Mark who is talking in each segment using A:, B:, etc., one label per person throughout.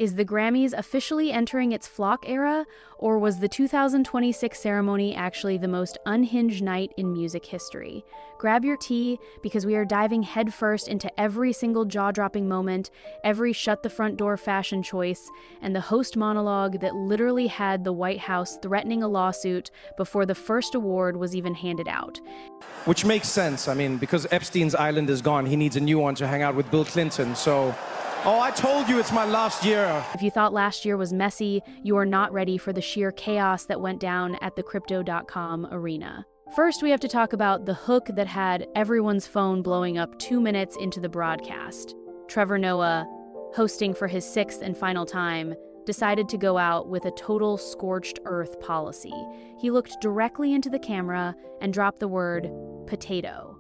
A: Is the Grammys officially entering its flock era, or was the 2026 ceremony actually the most unhinged night in music history? Grab your tea, because we are diving headfirst into every single jaw-dropping moment, every shut-the-front-door fashion choice, and the host monologue that literally had the White House threatening a lawsuit before the first award was even handed out.
B: Which makes sense. I mean, because Epstein's island is gone, he needs a new one to hang out with Bill Clinton, so... Oh, I told you it's my last year.
A: If you thought last year was messy, you are not ready for the sheer chaos that went down at the Crypto.com arena. First, we have to talk about the hook that had everyone's phone blowing up 2 minutes into the broadcast. Trevor Noah, hosting for his 6th and final time, decided to go out with a total scorched earth policy. He looked directly into the camera and dropped the word potato.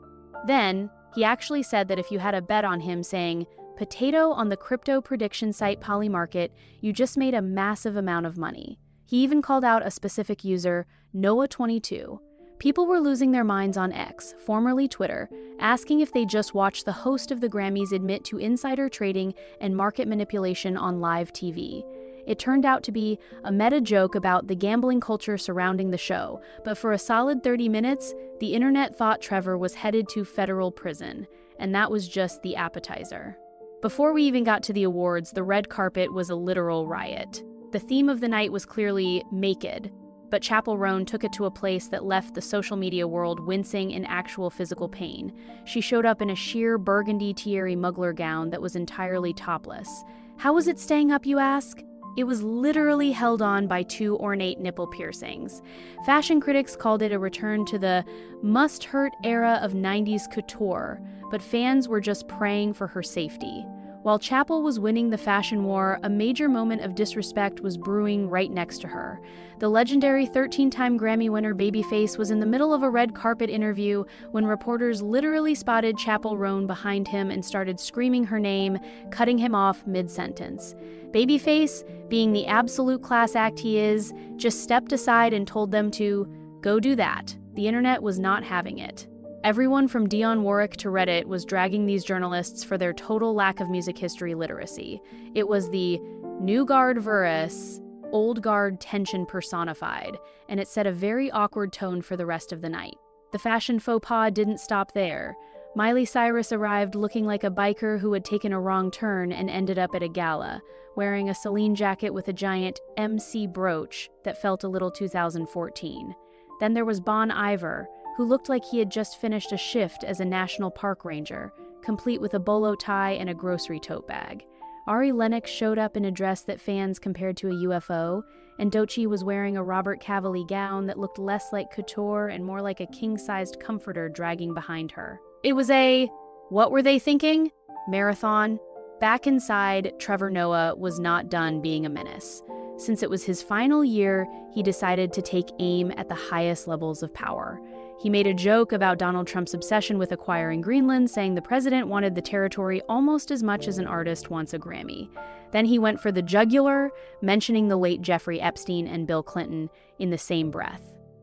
A: Then, he actually said that if you had a bet on him saying, potato on the crypto prediction site Polymarket, you just made a massive amount of money. He even called out a specific user, Noah22. People were losing their minds on X, formerly Twitter, asking if they just watched the host of the Grammys admit to insider trading and market manipulation on live TV. It turned out to be a meta joke about the gambling culture surrounding the show, but for a solid 30 minutes, the internet thought Trevor was headed to federal prison, and that was just the appetizer. Before we even got to the awards, the red carpet was a literal riot. The theme of the night was clearly naked, but Chappell Roan took it to a place that left the social media world wincing in actual physical pain. She showed up in a sheer burgundy Thierry Mugler gown that was entirely topless. How was it staying up, you ask? It was literally held on by 2 ornate nipple piercings. Fashion critics called it a return to the must-hurt era of 90s couture, but fans were just praying for her safety. While Chappell was winning the fashion war, a major moment of disrespect was brewing right next to her. The legendary 13-time Grammy winner Babyface was in the middle of a red carpet interview when reporters literally spotted Chappell Roan behind him and started screaming her name, cutting him off mid-sentence. Babyface, being the absolute class act he is, just stepped aside and told them to go do that. The internet was not having it. Everyone from Dionne Warwick to Reddit was dragging these journalists for their total lack of music history literacy. It was the new guard versus old guard tension personified, and it set a very awkward tone for the rest of the night. The fashion faux pas didn't stop there. Miley Cyrus arrived looking like a biker who had taken a wrong turn and ended up at a gala, wearing a Celine jacket with a giant MC brooch that felt a little 2014. Then there was Bon Iver, who looked like he had just finished a shift as a national park ranger, complete with a bolo tie and a grocery tote bag. Ari Lennox showed up in a dress that fans compared to a UFO, and Doechii was wearing a Robert Cavalli gown that looked less like couture and more like a king-sized comforter dragging behind her. It was a, what were they thinking? Marathon. Back inside, Trevor Noah was not done being a menace. Since it was his final year, he decided to take aim at the highest levels of power. He made a joke about Donald Trump's obsession with acquiring Greenland, saying the president wanted the territory almost as much as an artist wants a Grammy. Then he went for the jugular, mentioning the late Jeffrey Epstein and Bill Clinton in the same breath.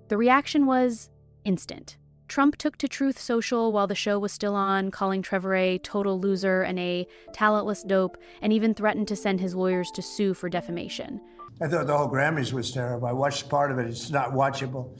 A: The reaction was instant. Trump took to Truth Social while the show was still on, calling Trevor a total loser and a talentless dope, and even threatened to send his lawyers to sue for defamation.
C: I thought the whole Grammys was terrible. I watched part of it. It's not watchable.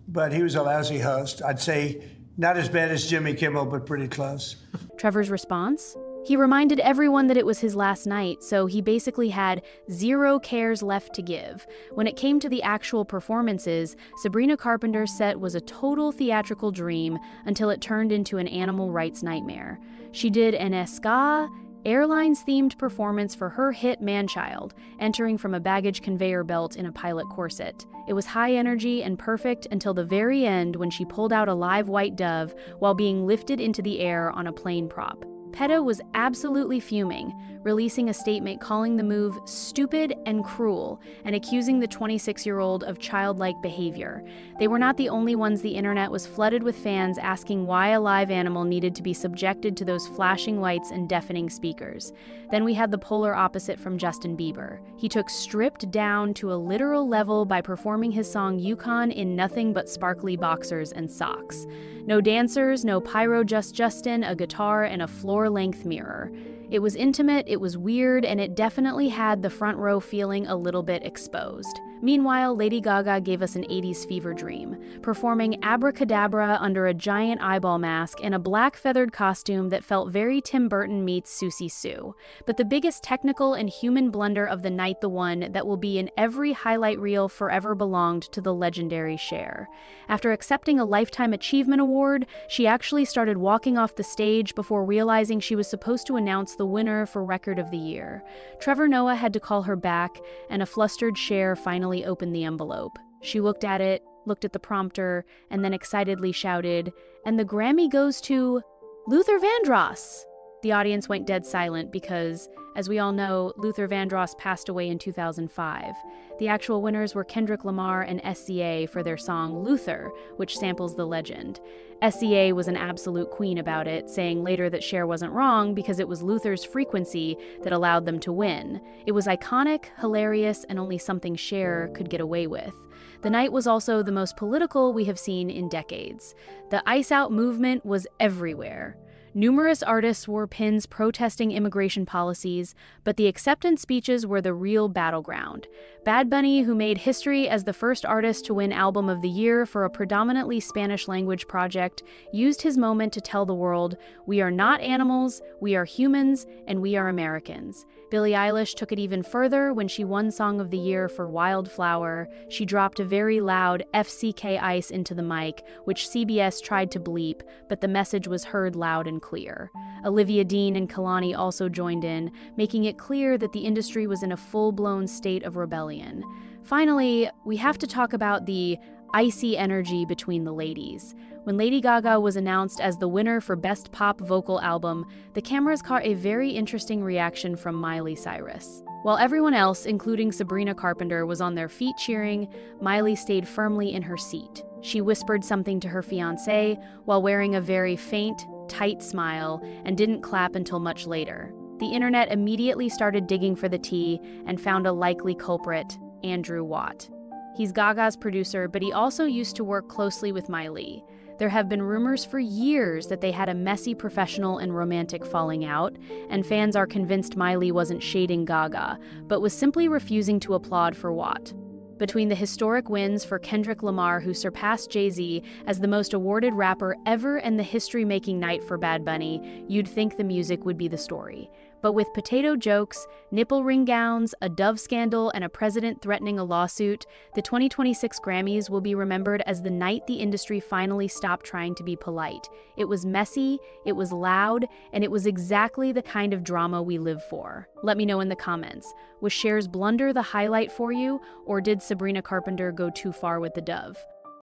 C: But he was a lousy host. I'd say not as bad as Jimmy Kimmel, but pretty close.
A: Trevor's response? He reminded everyone that it was his last night, so he basically had 0 cares left to give. When it came to the actual performances, Sabrina Carpenter's set was a total theatrical dream until it turned into an animal rights nightmare. She did an ska, airlines-themed performance for her hit Man-Child, entering from a baggage conveyor belt in a pilot corset. It was high energy and perfect until the very end when she pulled out a live white dove while being lifted into the air on a plane prop. PETA was absolutely fuming, releasing a statement calling the move stupid and cruel and accusing the 26-year-old of childlike behavior. They were not the only ones. The internet was flooded with fans asking why a live animal needed to be subjected to those flashing lights and deafening speakers. Then we had the polar opposite from Justin Bieber. He took stripped down to a literal level by performing his song Yukon in nothing but sparkly boxers and socks. No dancers, no pyro, just Justin, a guitar, and a floor-length mirror. It was intimate, it was weird, and it definitely had the front row feeling a little bit exposed. Meanwhile, Lady Gaga gave us an 80s fever dream, performing Abracadabra under a giant eyeball mask in a black feathered costume that felt very Tim Burton meets Susie Sue. But the biggest technical and human blunder of the night, the one that will be in every highlight reel forever, belonged to the legendary Cher. After accepting a Lifetime Achievement Award, she actually started walking off the stage before realizing she was supposed to announce the winner for Record of the Year. Trevor Noah had to call her back, and a flustered Cher finally opened the envelope. She looked at it, looked at the prompter, and then excitedly shouted, "And the Grammy goes to Luther Vandross!" The audience went dead silent because, as we all know, Luther Vandross passed away in 2005. The actual winners were Kendrick Lamar and SCA for their song Luther, which samples the legend. SCA was an absolute queen about it, saying later that Cher wasn't wrong because it was Luther's frequency that allowed them to win. It was iconic, hilarious, and only something Cher could get away with. The night was also the most political we have seen in decades. The Ice Out movement was everywhere. Numerous artists wore pins protesting immigration policies, but the acceptance speeches were the real battleground. Bad Bunny, who made history as the first artist to win Album of the Year for a predominantly Spanish-language project, used his moment to tell the world, "We are not animals, we are humans, and we are Americans." Billie Eilish took it even further when she won Song of the Year for Wildflower. She dropped a very loud FCK Ice into the mic, which CBS tried to bleep, but the message was heard loud and clear. Olivia Dean and Kehlani also joined in, making it clear that the industry was in a full-blown state of rebellion. Finally, we have to talk about the icy energy between the ladies. When Lady Gaga was announced as the winner for Best Pop Vocal Album, the cameras caught a very interesting reaction from Miley Cyrus. While everyone else, including Sabrina Carpenter, was on their feet cheering, Miley stayed firmly in her seat. She whispered something to her fiancé while wearing a very faint, tight smile and didn't clap until much later. The internet immediately started digging for the tea and found a likely culprit, Andrew Watt. He's Gaga's producer, but he also used to work closely with Miley. There have been rumors for years that they had a messy professional and romantic falling out, and fans are convinced Miley wasn't shading Gaga, but was simply refusing to applaud for Watt. Between the historic wins for Kendrick Lamar, who surpassed Jay-Z as the most awarded rapper ever, and the history-making night for Bad Bunny, you'd think the music would be the story. But with potato jokes, nipple ring gowns, a Dove scandal, and a president threatening a lawsuit, the 2026 Grammys will be remembered as the night the industry finally stopped trying to be polite. It was messy, it was loud, and it was exactly the kind of drama we live for. Let me know in the comments. Was Cher's blunder the highlight for you, or did Sabrina Carpenter go too far with the Dove?